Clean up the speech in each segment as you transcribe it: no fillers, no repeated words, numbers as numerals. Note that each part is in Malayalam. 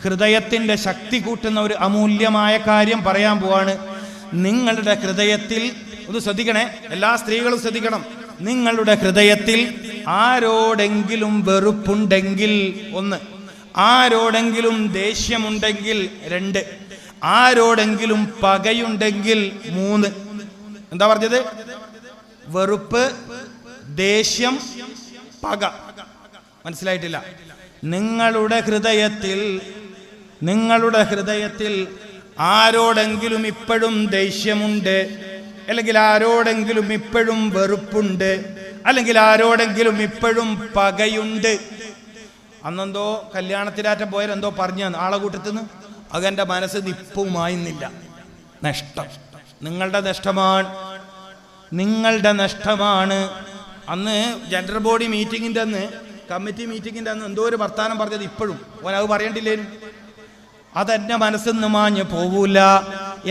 ഹൃദയത്തിൻ്റെ ശക്തി കൂട്ടുന്ന ഒരു അമൂല്യമായ കാര്യം പറയാൻ പോവാണ്. നിങ്ങളുടെ ഹൃദയത്തിൽ, ഒന്ന് ശ്രദ്ധിക്കണേ, എല്ലാ സ്ത്രീകളും ശ്രദ്ധിക്കണം. നിങ്ങളുടെ ഹൃദയത്തിൽ ആരോടെങ്കിലും വെറുപ്പുണ്ടെങ്കിൽ 1, ആരോടെങ്കിലും ദേഷ്യമുണ്ടെങ്കിൽ 2, ആരോടെങ്കിലും പകയുണ്ടെങ്കിൽ 3. എന്താ പറഞ്ഞത്? വെറുപ്പ്, ദേഷ്യം, പക. മനസ്സിലായിട്ടില്ല? നിങ്ങളുടെ ഹൃദയത്തിൽ ആരോടെങ്കിലും ഇപ്പോഴും ദേഷ്യമുണ്ട്, അല്ലെങ്കിൽ ആരോടെങ്കിലും ഇപ്പോഴും വെറുപ്പുണ്ട്, അല്ലെങ്കിൽ ആരോടെങ്കിലും ഇപ്പോഴും പകയുണ്ട്. അന്നെന്തോ കല്യാണത്തിനാറ്റം പോയാലെന്തോ പറഞ്ഞു ആളെ കൂട്ടത്തിന്ന്, അതെൻ്റെ മനസ്സ് നിപ്പുമായിരുന്നില്ല. നഷ്ടം, നിങ്ങളുടെ നഷ്ടമാണ്. അന്ന് ജെൻഡർ ബോഡി മീറ്റിങ്ങിൻ്റെ അന്ന്, കമ്മിറ്റി മീറ്റിങ്ങിൻ്റെ അന്ന് എന്തോ ഒരു വർത്താനം പറഞ്ഞത് ഇപ്പോഴും ഓനത് പറയണ്ടില്ലേനും. അതെന്നെ മനസ്സിൽ നിന്ന് മാഞ്ഞ് പോവൂല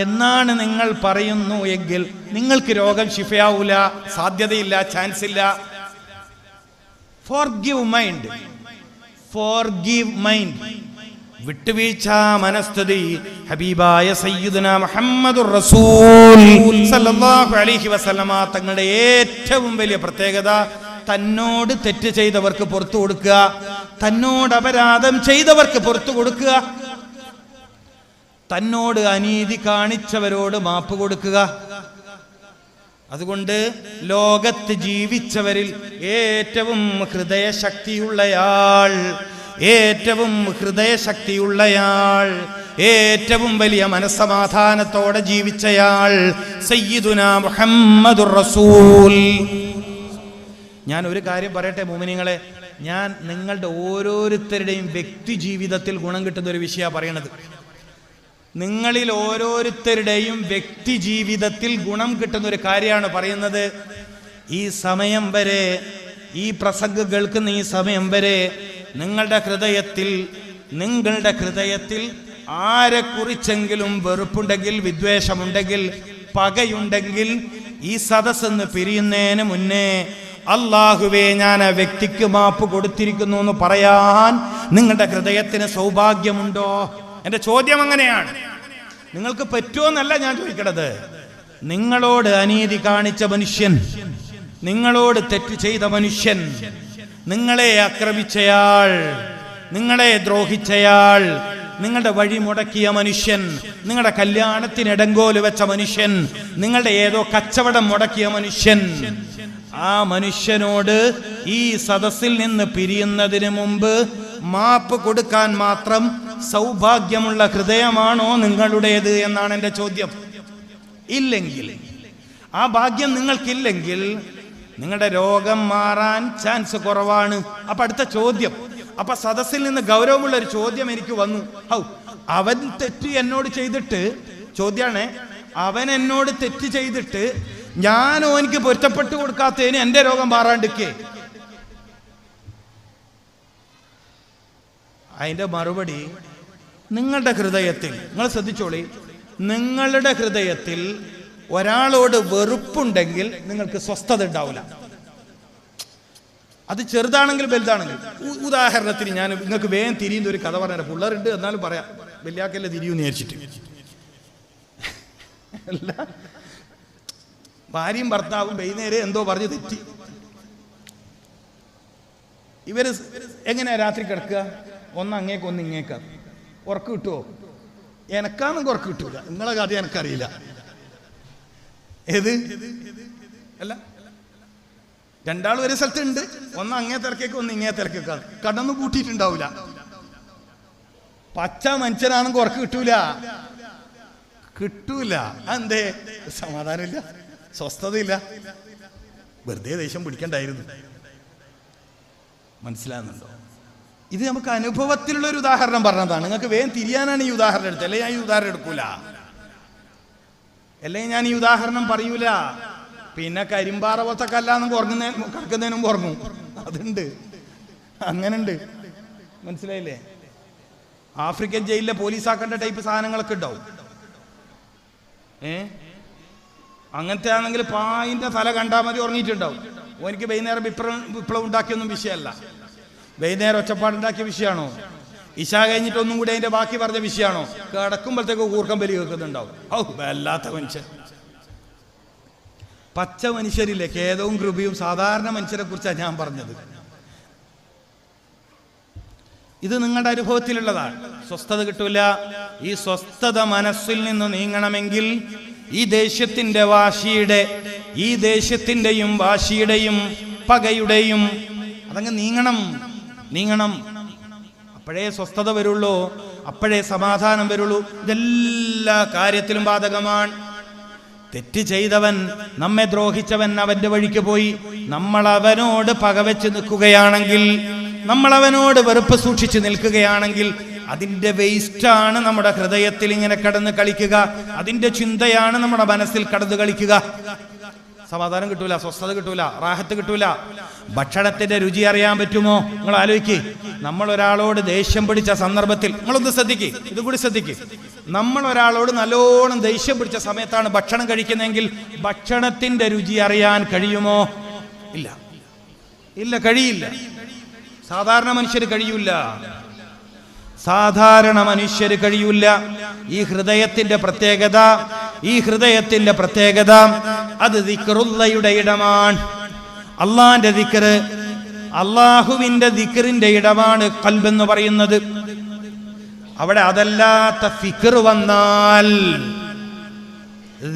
എന്നാണ് നിങ്ങൾ പറയുന്നു എങ്കിൽ നിങ്ങൾക്ക് രോഗം ശിഫയാവൂല, സാധ്യതയില്ല, ചാൻസ് ഇല്ല. ഫോർഗീവ് മൈൻഡ്, വിട്ടുവീഴ്ച മനസ്ഥിതി. ഹബീബായ സയ്യിദുനാ മുഹമ്മദുർ റസൂൽ സല്ലല്ലാഹു അലൈഹി വസല്ലമ തങ്ങളുടെ ഏറ്റവും വലിയ പ്രത്യേകത തന്നോട് തെറ്റ് ചെയ്തവർക്ക് പുറത്തു കൊടുക്കുക, തന്നോട് അപരാധം ചെയ്തവർക്ക് പുറത്തു കൊടുക്കുക, തന്നോട് അനീതി കാണിച്ചവരോട് മാപ്പ് കൊടുക്കുക. അതുകൊണ്ട് ലോകത്ത് ജീവിച്ചവരിൽ ഏറ്റവും ഹൃദയശക്തിയുള്ളയാൾ, ഏറ്റവും വലിയ മനസ്സമാധാനത്തോടെ ജീവിച്ചയാൾ സയ്യിദുനാ മുഹമ്മദുർ റസൂൽ. ഞാൻ ഒരു കാര്യം പറയട്ടെ മുഅ്മിനീങ്ങളെ, ഞാൻ നിങ്ങളുടെ ഓരോരുത്തരുടെയും വ്യക്തി ജീവിതത്തിൽ ഗുണം കിട്ടുന്ന ഒരു വിഷയമാണ് പറയണത്. നിങ്ങളിൽ ഓരോരുത്തരുടെയും വ്യക്തി ജീവിതത്തിൽ ഗുണം കിട്ടുന്ന ഒരു കാര്യമാണ് പറയുന്നത്. ഈ സമയം വരെ, ഈ പ്രസംഗം കേൾക്കുന്ന ഈ സമയം വരെ നിങ്ങളുടെ ഹൃദയത്തിൽ ആരെക്കുറിച്ചെങ്കിലും വെറുപ്പുണ്ടെങ്കിൽ, വിദ്വേഷമുണ്ടെങ്കിൽ, പകയുണ്ടെങ്കിൽ ഈ സദസ്സെന്ന് പിരിയുന്നതിന് മുന്നേ അല്ലാഹുവേ ഞാൻ ആ വ്യക്തിക്ക് മാപ്പ് കൊടുത്തിരിക്കുന്നു എന്ന് പറയാൻ നിങ്ങളുടെ ഹൃദയത്തിന് സൗഭാഗ്യമുണ്ടോ? എൻ്റെ ചോദ്യം അങ്ങനെയാണ്. നിങ്ങൾക്ക് പറ്റുമോന്നല്ല ഞാൻ ചോദിക്കണത്. നിങ്ങളോട് അനീതി കാണിച്ച മനുഷ്യൻ, നിങ്ങളോട് തെറ്റ് ചെയ്ത മനുഷ്യൻ, നിങ്ങളെ ആക്രമിച്ചയാൾ, നിങ്ങളെ ദ്രോഹിച്ചയാൾ, നിങ്ങളുടെ വഴി മുടക്കിയ മനുഷ്യൻ, നിങ്ങളുടെ കല്യാണത്തിന് ഇടങ്കോല് വെച്ച മനുഷ്യൻ, നിങ്ങളുടെ ഏതോ കച്ചവടം മുടക്കിയ മനുഷ്യൻ, ആ മനുഷ്യനോട് ഈ സദസ്സിൽ നിന്ന് പിരിയുന്നതിന് മുമ്പ് മാപ്പ് കൊടുക്കാൻ മാത്രം സൗഭാഗ്യമുള്ള ഹൃദയമാണോ നിങ്ങളുടേത് എന്നാണ് എൻ്റെ ചോദ്യം. ഇല്ലെങ്കിൽ, ആ ഭാഗ്യം നിങ്ങൾക്കില്ലെങ്കിൽ നിങ്ങളുടെ രോഗം മാറാൻ ചാൻസ് കുറവാണ്. അപ്പൊ അടുത്ത ചോദ്യം, അപ്പൊ സദസ്സിൽ നിന്ന് ഗൗരവമുള്ള ഒരു ചോദ്യം എനിക്ക് വന്നു. അവൻ തെറ്റ് എന്നോട് ചെയ്തിട്ട്, ചോദ്യമാണ്, അവൻ എന്നോട് തെറ്റ് ചെയ്തിട്ട് ഞാനോ എനിക്ക് പൊരുത്തപ്പെട്ടു കൊടുക്കാത്തതിന് എൻ്റെ രോഗം മാറാണ്ടിക്കേ? അതിൻ്റെ മറുപടി, നിങ്ങളുടെ ഹൃദയത്തിൽ, നിങ്ങൾ ശ്രദ്ധിച്ചോളി, നിങ്ങളുടെ ഹൃദയത്തിൽ ഒരാളോട് വെറുപ്പുണ്ടെങ്കിൽ നിങ്ങൾക്ക് സ്വസ്ഥത ഉണ്ടാവില്ല. അത് ചെറുതാണെങ്കിൽ വലുതാണെങ്കിൽ. ഉദാഹരണത്തിന് ഞാൻ നിങ്ങൾക്ക് വേഗം തിരിയുന്ന ഒരു കഥ പറഞ്ഞുതരാം. പിള്ളേരുണ്ട് എന്നാലും പറയാം, വലിയാക്കല്ലേ തിരിയൂന്ന് വിചാരിച്ചിട്ട്. അല്ല, ഭാര്യയും ഭർത്താവും വൈകുന്നേരം എന്തോ പറഞ്ഞ് തെറ്റി. ഇവര് എങ്ങനെയാ രാത്രി കിടക്കുക? ഒന്ന് അങ്ങേക്ക് ഒന്ന് ഇങ്ങേക്കാ. ഉറക്കം കിട്ടുമോ? എനക്കാണെങ്കിൽ ഉറക്കം കിട്ടൂല. നിങ്ങളെ കഥ എനിക്കറിയില്ല. ഏത് അല്ല, രണ്ടാളും ഒരു സ്ഥലത്തുണ്ട്, ഒന്ന് അങ്ങേ തിരക്കേക്ക് ഒന്ന് ഇങ്ങേ തിരക്കേക്കാ. കടന്നു പൂട്ടിയിട്ടുണ്ടാവില്ല. പച്ച മനുഷ്യനാണെങ്കിൽ ഉറക്കം കിട്ടൂല. എന്തേ? സമാധാനമില്ല, സ്വസ്ഥതയില്ല. വെറുതെ ദേഷ്യം പിടിക്കണ്ടായിരുന്നു. മനസ്സിലാകുന്നുണ്ടോ? ഇത് നമുക്ക് അനുഭവത്തിലുള്ള ഒരു ഉദാഹരണം പറഞ്ഞതാണ്. നിങ്ങൾക്ക് വേഗം തിരിയാനാണ് ഈ ഉദാഹരണം എടുത്തത്. അല്ലെങ്കിൽ ഞാൻ ഈ ഉദാഹരണം എടുക്കൂല, അല്ലെങ്കിൽ ഞാൻ ഈ ഉദാഹരണം പറയൂല. പിന്നെ കരിമ്പാറ പോലത്തെ കല്ലാന്ന് കിടക്കുന്നതിനും ഉറങ്ങും. അതുണ്ട്, അങ്ങനുണ്ട്. മനസ്സിലായില്ലേ? ആഫ്രിക്കൻ ജയിലിലെ പോലീസാക്കേണ്ട ടൈപ്പ് സാധനങ്ങളൊക്കെ ഉണ്ടാവും. അങ്ങനത്തെ ആണെങ്കിൽ പായിന്റെ തല കണ്ടാൽ മതി, ഉറങ്ങിയിട്ടുണ്ടാവും. എനിക്ക് വൈകുന്നേരം വിപ്ലവം ഉണ്ടാക്കിയൊന്നും വിഷയമല്ല. വൈകുന്നേരം ഒച്ചപ്പാടുണ്ടാക്കിയ വിഷയമാണോ? ഇശാ കഴിഞ്ഞിട്ട് ഒന്നും കൂടി അതിന്റെ ബാക്കി പറഞ്ഞ വിഷയമാണോ? കിടക്കുമ്പോഴത്തേക്ക് കൂർക്കം ബലി കേൾക്കുന്നുണ്ടാവും. ഔ വല്ലാത്ത മനുഷ്യൻ. പച്ച മനുഷ്യരില്ലേ, ഖേദവും കൃപയും സാധാരണ മനുഷ്യരെ കുറിച്ചാണ് ഞാൻ പറഞ്ഞത്. ഇത് നിങ്ങളുടെ അനുഭവത്തിലുള്ളതാണ്. സ്വസ്ഥത കിട്ടൂല. ഈ സ്വസ്ഥത മനസ്സിൽ നിന്ന് നീങ്ങണമെങ്കിൽ ഈ ദേശത്തിന്റെ വാശിയുടെ, ഈ ദേശത്തിന്റെയും വാശിയുടെയും പകയുടെയും അതങ്ങ് നീങ്ങണം. അപ്പോഴേ സ്വസ്ഥത വരുള്ളൂ, അപ്പോഴേ സമാധാനം വരുള്ളൂ. ഇതെല്ലാ കാര്യത്തിലും ബാധകമാണ്. തെറ്റ് ചെയ്തവൻ, നമ്മെ ദ്രോഹിച്ചവൻ അവന്റെ വഴിക്ക് പോയി നമ്മൾ അവനോട് പകവെച്ച് നിൽക്കുകയാണെങ്കിൽ, നമ്മൾ അവനോട് വെറുപ്പ് സൂക്ഷിച്ച് നിൽക്കുകയാണെങ്കിൽ അതിന്റെ വേസ്റ്റാണ് നമ്മുടെ ഹൃദയത്തിൽ ഇങ്ങനെ കടന്ന് കളിക്കുക. അതിന്റെ ചിന്തയാണ് നമ്മുടെ മനസ്സിൽ കടന്ന് കളിക്കുക. സമാധാനം കിട്ടൂല, സ്വസ്ഥത കിട്ടൂല, റാഹത്ത് കിട്ടൂല. ഭക്ഷണത്തിന്റെ രുചി അറിയാൻ പറ്റുമോ? നിങ്ങൾ ആലോചിക്ക്. നമ്മൾ ഒരാളോട് ദേഷ്യം പിടിച്ച സന്ദർഭത്തിൽ, നിങ്ങളൊന്ന് ശ്രദ്ധിക്ക്, ഇത് കൂടി ശ്രദ്ധിക്ക്. നമ്മൾ ഒരാളോട് നല്ലോണം ദേഷ്യം പിടിച്ച സമയത്താണ് ഭക്ഷണം കഴിക്കുന്നതെങ്കിൽ ഭക്ഷണത്തിന്റെ രുചി അറിയാൻ കഴിയുമോ? ഇല്ല, കഴിയില്ല. സാധാരണ മനുഷ്യര് കഴിയൂല. ഈ ഹൃദയത്തിന്റെ പ്രത്യേകത അത് ദിക്റുള്ളയുടെ ഇടമാണ്. അള്ളാന്റെ ദിക്റ്, അള്ളാഹുവിന്റെ ദിക്റിന്റെ ഇടമാണ് ഖൽബ് എന്ന് പറയുന്നത്. അവിടെ അതല്ലാത്ത ഫിക്ർ വന്നാൽ,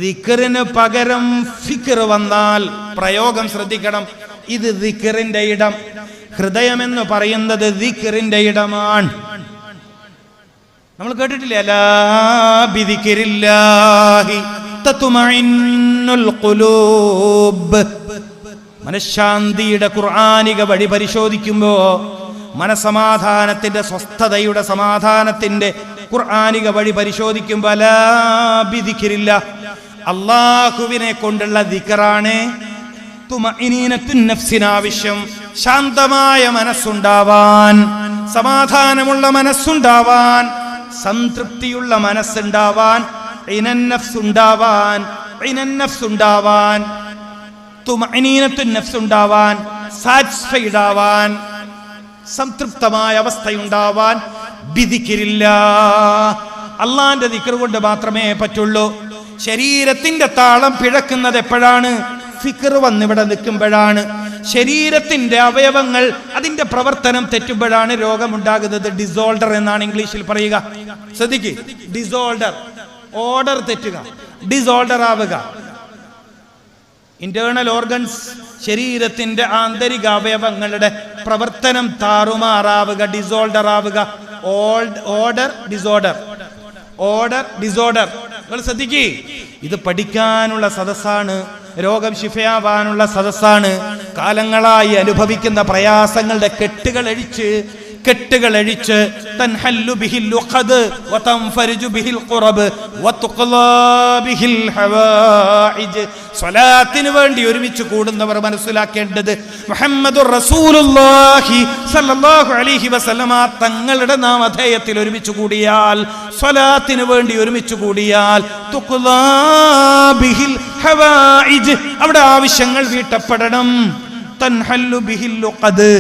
ദിക്റിന് പകരം ഫിക്ർ വന്നാൽ, പ്രയോഗം ശ്രദ്ധിക്കണം. ഇത് ദിക്റിന്റെ ഇടം. ഹൃദയമെന്ന് പറയുന്നത് ദിക്റിന്റെ ഇടമാണ്. നമ്മൾ കേട്ടിട്ടില്ലേ, അലാ ബിദിക്രില്ലാഹി തത്മഇന്നുൽ ഖുലൂബ്. മനഃശാന്തിയുടെ ഖുർആനിക വഴി പരിശോധിക്കുമ്പോ, മനസമാധാനത്തിന്റെ, സ്വസ്ഥതയുടെ, സമാധാനത്തിന്റെ ഖുർആനിക വഴി പരിശോധിക്കുമ്പോ അലാ ബിദിക്രില്ലാഹ്, അല്ലാഹുവിനെ കൊണ്ടുള്ള ദിക്റാണ് തുമഇനീനത്തുൻ നഫ്സിനാവശ്യം. ശാന്തമായ മനസ്സുണ്ടാവാൻ, സമാധാനമുള്ള മനസ്സുണ്ടാവാൻ, സംതൃപ്തിയുള്ള മനസ്സുണ്ടാവാൻ, ഉണ്ടാവാൻ, സാറ്റിസ്ഫൈഡ് ആവാൻ, സംതൃപ്തമായ അവസ്ഥയുണ്ടാവാൻ ബിദിക്രില്ലാഹ്, അള്ളാന്റെ ദിക്ർ കൊണ്ട് മാത്രമേ പറ്റുള്ളൂ. ശരീരത്തിന്റെ താളം പിഴക്കുന്നത് എപ്പോഴാണ്? ഫിക്ർ വന്നിവിടെ നിൽക്കുമ്പോഴാണ്. ശരീരത്തിന്റെ അവയവങ്ങൾ, അതിന്റെ പ്രവർത്തനം തെറ്റുമ്പോഴാണ് രോഗമുണ്ടാകുന്നത്. ഡിസോർഡർ എന്നാണ് ഇംഗ്ലീഷിൽ പറയുക. ശ്രദ്ധിക്ക്, ഡിസോർഡർ, ഓർഡർ തെറ്റുക, ഡിസോർഡർ ആവുക. ഇന്റേണൽ ഓർഗൻസ്, ശരീരത്തിന്റെ ആന്തരിക അവയവങ്ങളുടെ പ്രവർത്തനം താറുമാറാവുക, ഡിസോർഡർ ആവുക. Order disorder. നിങ്ങൾ ശ്രദ്ധിക്കേ, ഇത് പഠിക്കാനുള്ള സദസ്സാണ്, രോഗം ശിഫയാവാനുള്ള സദസ്സാണ്. കാലങ്ങളായി അനുഭവിക്കുന്ന പ്രയാസങ്ങളുടെ കെട്ടുകളഴിച്ച് തൻഹല്ലു ബിഹിൽ ഉഖദ് വതൻഫരിജു ബിഹിൽ ഖുറബ് വതുഖ്ലാ ബിഹിൽ ഹവായിജ്. സ്വലാത്തിന് വേണ്ടി ഒരുമിച്ച് കൂടുന്നവർ മനസ്സിലാക്കേണ്ടത്, മുഹമ്മദുർ റസൂലുള്ളാഹി സ്വല്ലല്ലാഹു അലൈഹി വസല്ലമ തങ്ങളുടെ നാമധേയത്തിൽ ഒരുമിച്ച് കൂടിയാൽ, സ്വലാത്തിന് വേണ്ടി ഒരുമിച്ച് കൂടിയാൽ, തുഖ്ലാ ബിഹിൽ ഹവായിജ്, അവിടെ ആവശ്യങ്ങൾ വീട്ടപ്പെടണം. തൻഹല്ലു ബിഹിൽ ഉഖദ്,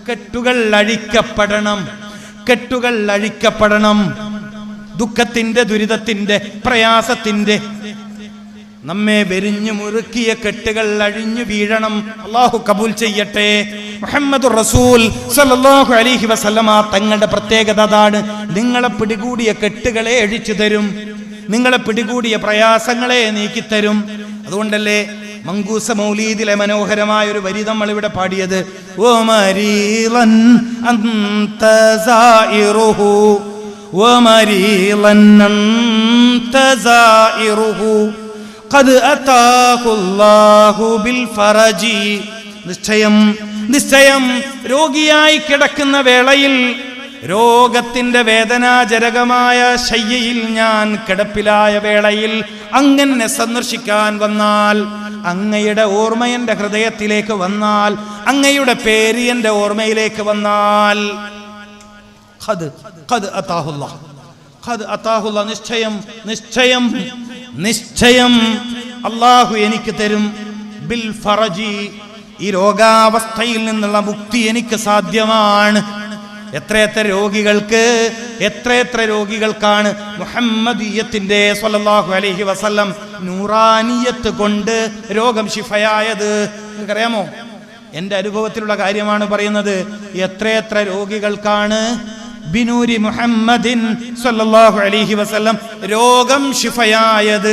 കെട്ടുകൾ അഴിക്കപ്പെടണം. ദുഃഖത്തിന്റെ, ദുരിതത്തിന്റെ, പ്രയാസത്തിന്റെ, നമ്മെ വെരിഞ്ഞു മുറുക്കിയ കെട്ടുകൾ അഴിഞ്ഞു വീഴണം. അല്ലാഹു കബൂൽ ചെയ്യട്ടെ. മുഹമ്മദുർ റസൂൽ സ്വല്ലല്ലാഹു അലൈഹി വസല്ലമ തങ്ങളുടെ പ്രത്യേകത അതാണ്. നിങ്ങളെ പിടികൂടിയ കെട്ടുകളെ അഴിച്ചു തരും, നിങ്ങളെ പിടികൂടിയ പ്രയാസങ്ങളെ നീക്കിത്തരും. അതുകൊണ്ടല്ലേ മങ്കൂസ മൗലീദിലെ മനോഹരമായ ഒരു വരി നമ്മൾ ഇവിടെ പാടിയത്, ഓ മരീളൻ അൻത സായിറുഹു, ഓ മരീളൻ അൻത സായിറുഹു ഖദ് അതാഹുല്ലാഹു ബിൽ ഫറജി. നിശ്ചയം രോഗിയായി കിടക്കുന്ന വേളയിൽ, രോഗത്തിന്റെ വേദനാജനകമായ ശയ്യയിൽ ഞാൻ കിടപ്പിലായ വേളയിൽ അങ്ങനെ സന്ദർശിക്കാൻ വന്നാൽ, അങ്ങയുടെ ഓർമ്മ എന്റെ ഹൃദയത്തിലേക്ക് വന്നാൽ, അങ്ങയുടെ പേര് എന്റെ ഓർമ്മയിലേക്ക് വന്നാൽ, ഖദ് അതാഹുല്ലാഹ്, നിശ്ചയം അല്ലാഹു എനിക്ക് തരും. ബിൽ ഫറജി, ഈ രോഗാവസ്ഥയിൽ നിന്നുള്ള മുക്തി എനിക്ക് സാധ്യമാണ്. എത്രയെത്ര രോഗികൾക്കാണ് മുഹമ്മദിയത്തിന്റെ സ്വല്ലല്ലാഹു അലൈഹി വസല്ലം നൂറാനിയത്ത് കൊണ്ട് രോഗം ശിഫയായത്. നിങ്ങൾക്കറിയാമോ? എൻ്റെ അനുഭവത്തിലുള്ള കാര്യമാണ് പറയുന്നത്. എത്രയെത്ര രോഗികൾക്കാണ് ബിനൂരി മുഹമ്മദിൻ സ്വല്ലല്ലാഹു അലൈഹി വസല്ലം രോഗം ശിഫയായത്.